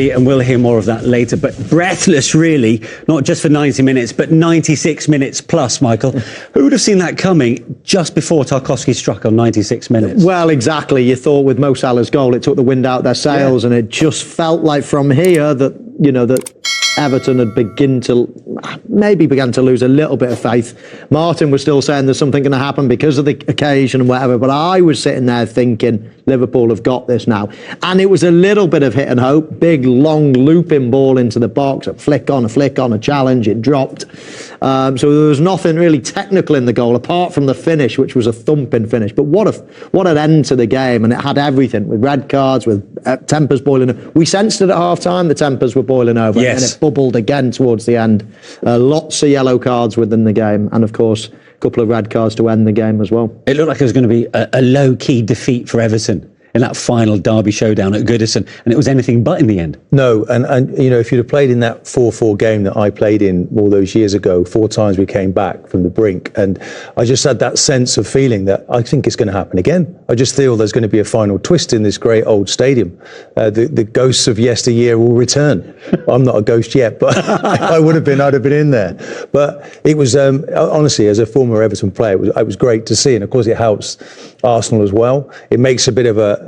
And we'll hear more of that later. But breathless, really, not just for 90 minutes, but 96 minutes plus, Michael. Who would have seen that coming just before Tarkovski struck on 96 minutes? Well, exactly. You thought with Mo Salah's goal, it took the wind out their sails, and it just felt like from here that, you know, that Everton had began to lose a little bit of faith. Martin was still saying there's something going to happen because of the occasion and whatever, but I was sitting there thinking Liverpool have got this now. And it was a little bit of hit and hope, big long looping ball into the box, a flick on, a challenge, it dropped. So there was nothing really technical in the goal apart from the finish, which was a thumping finish. But what an end to the game, and it had everything, with red cards, with tempers boiling over. We sensed it at half-time, the tempers were boiling over. Yes. And it bubbled again towards the end. Lots of yellow cards within the game, and of course a couple of red cards to end the game as well. It looked like it was going to be a low-key defeat for Everton in that final derby showdown at Goodison, and it was anything but in the end. No, and you know, if you'd have played in that 4-4 game that I played in all those years ago, 4 times we came back from the brink, and I just had that sense of feeling that I think it's going to happen again. I just feel there's going to be a final twist in this great old stadium. The ghosts of yesteryear will return. I'm not a ghost yet, but I'd have been in there. But it was, honestly, as a former Everton player, it was great to see, and of course it helps Arsenal as well. It makes a bit of a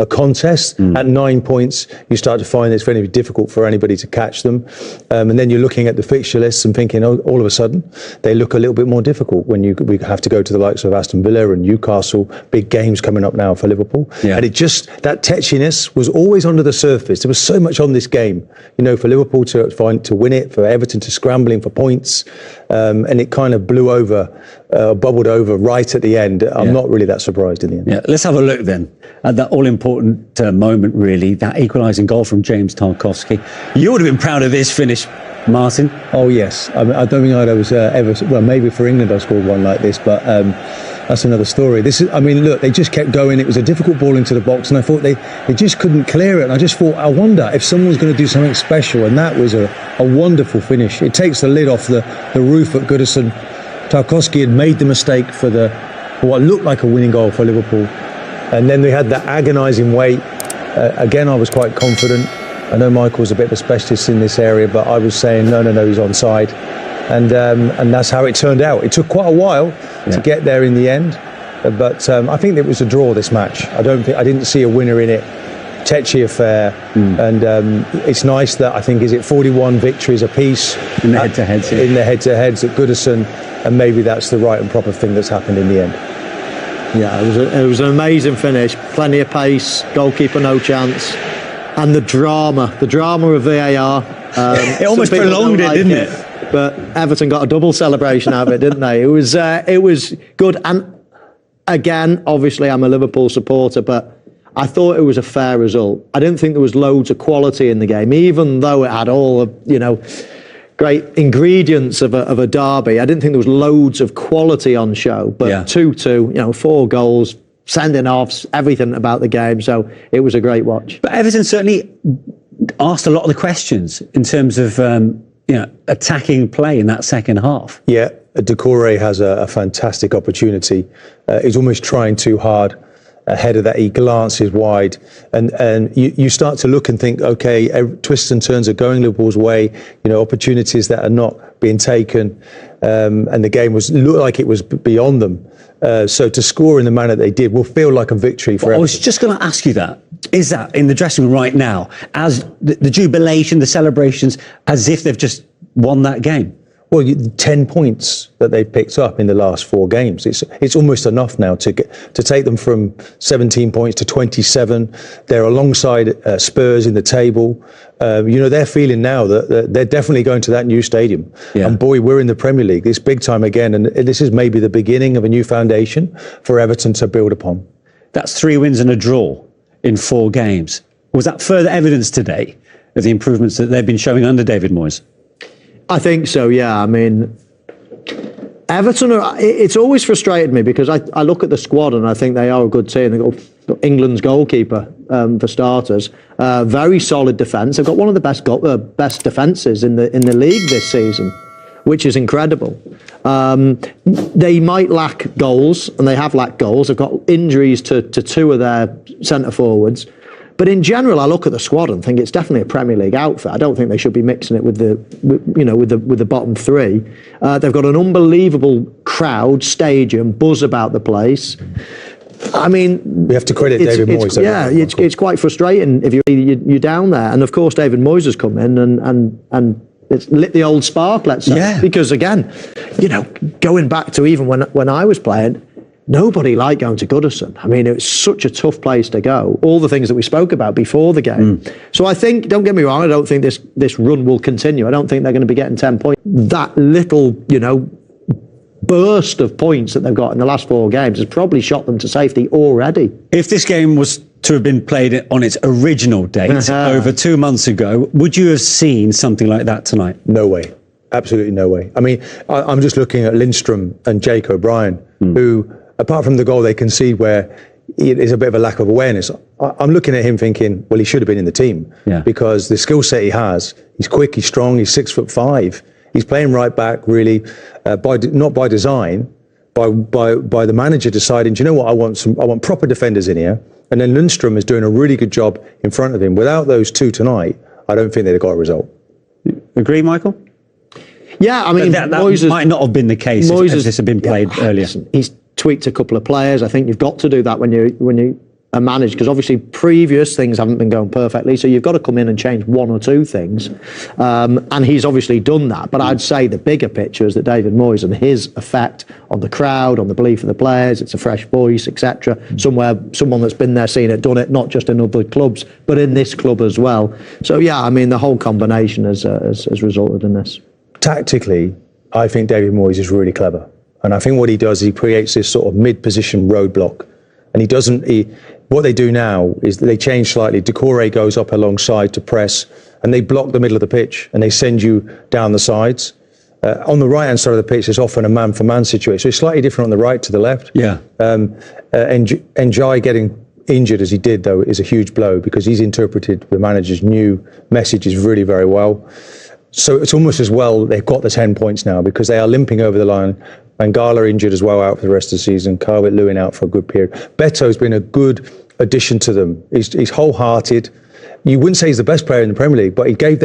contest. At 9 points, you start to find it's very difficult for anybody to catch them. And then you're looking at the fixture lists and thinking, oh, all of a sudden, they look a little bit more difficult when we have to go to the likes of Aston Villa and Newcastle, big games coming up now for Liverpool. Yeah. And that tetchiness was always under the surface. There was so much on this game, you know, for Liverpool to win it, for Everton to scrambling for points. And it kind of blew over, bubbled over right at the end. I'm not really that surprised in the end. Yeah, let's have a look then at that all-important moment, really, that equalising goal from James Tarkowski. You would have been proud of this finish, Martin. Oh, yes. I don't think I'd ever... Well, maybe for England I scored one like this, but that's another story. Look, they just kept going. It was a difficult ball into the box, and I thought they just couldn't clear it. And I just thought, I wonder if someone's going to do something special, and that was a wonderful finish. It takes the lid off the roof at Goodison. Tarkowski had made the mistake for what looked like a winning goal for Liverpool. And then we had that agonising wait. Again, I was quite confident. I know Michael's a bit of a specialist in this area, but I was saying, no, he's onside. And that's how it turned out. It took quite a while to get there in the end. But I think it was a draw, this match. I didn't see a winner in it. Tetchy affair. And it's nice that I think, 41 victories apiece in the head-to-heads. In the head-to-heads at Goodison. And maybe that's the right and proper thing that's happened in the end. Yeah, it was an amazing finish. Plenty of pace, goalkeeper no chance, and the drama of VAR. It almost prolonged it, didn't it? But Everton got a double celebration out of it, didn't they? It was good. And again, obviously, I'm a Liverpool supporter, but I thought it was a fair result. I didn't think there was loads of quality in the game, even though it had all of, great ingredients of a derby. I didn't think there was loads of quality on show, but 2-2, 4 goals, sending offs, everything about the game. So it was a great watch. But Everton certainly asked a lot of the questions in terms of attacking play in that second half. Yeah, Decore has a fantastic opportunity. He's almost trying too hard. Ahead of that, he glances wide, and you start to look and think, okay, twists and turns are going Liverpool's way. Opportunities that are not being taken, and the game looked like it was beyond them. So to score in the manner they did will feel like a victory for Everton. I was just going to ask you that. Is that in the dressing room right now, as the jubilation, the celebrations, as if they've just won that game? Well, 10 points that they've picked up in the last 4 games. It's almost enough now to take them from 17 points to 27. They're alongside Spurs in the table. They're feeling now that they're definitely going to that new stadium. Yeah. And boy, we're in the Premier League. It's big time again. And this is maybe the beginning of a new foundation for Everton to build upon. That's 3 wins and a draw in 4 games. Was that further evidence today of the improvements that they've been showing under David Moyes? I think so, yeah. I mean, Everton, it's always frustrated me because I look at the squad and I think they are a good team. They've got England's goalkeeper, for starters. Very solid defence. They've got one of the best defences in the league this season, which is incredible. They might lack goals, and they have lacked goals. They've got injuries to 2 of their centre forwards. But in general, I look at the squad and think it's definitely a Premier League outfit. I don't think they should be mixing it with the bottom three. They've got an unbelievable crowd, stadium, buzz about the place. I mean, we have to credit David Moyes. Yeah, it's quite frustrating if you're down there. And of course, David Moyes has come in and it's lit the old spark, let's say. Yeah. Because again, going back to even when I was playing, nobody liked going to Goodison. I mean, it was such a tough place to go. All the things that we spoke about before the game. So I think, don't get me wrong, I don't think this run will continue. I don't think they're going to be getting 10 points. That little, burst of points that they've got in the last 4 games has probably shot them to safety already. If this game was to have been played on its original date over 2 months ago, would you have seen something like that tonight? No way. Absolutely no way. I mean, I'm just looking at Lindstrom and Jake O'Brien, who, apart from the goal they concede where it is a bit of a lack of awareness, I'm looking at him thinking, well, he should have been in the team because the skill set he has, he's quick, he's strong, he's 6'5". He's playing right back, really, not by design, by the manager deciding, do you know what, I want proper defenders in here. And then Lundstrom is doing a really good job in front of him. Without those two tonight, I don't think they'd have got a result. Agree, Michael? Yeah, I mean, that might not have been the case if this had been played earlier. He's tweaked a couple of players. I think you've got to do that when you are managed, because obviously previous things haven't been going perfectly. So you've got to come in and change 1 or 2 things, and he's obviously done that. But I'd say the bigger picture is that David Moyes and his effect on the crowd, on the belief of the players, it's a fresh voice, etc. Someone that's been there, seen it, done it, not just in other clubs, but in this club as well. So yeah, I mean, the whole combination has resulted in this. Tactically, I think David Moyes is really clever. And I think what he does, he creates this sort of mid-position roadblock. And what they do now is they change slightly. Decore goes up alongside to press, and they block the middle of the pitch, and they send you down the sides. On the right-hand side of the pitch, there's often a man-for-man situation. So it's slightly different on the right to the left. Yeah. Njai getting injured as he did, though, is a huge blow because he's interpreted the manager's new messages really very well. So it's almost as well they've got the 10 points now because they are limping over the line. Mangala injured as well, out for the rest of the season. Calvert-Lewin out for a good period. Beto's been a good addition to them. He's wholehearted. You wouldn't say he's the best player in the Premier League, but he gave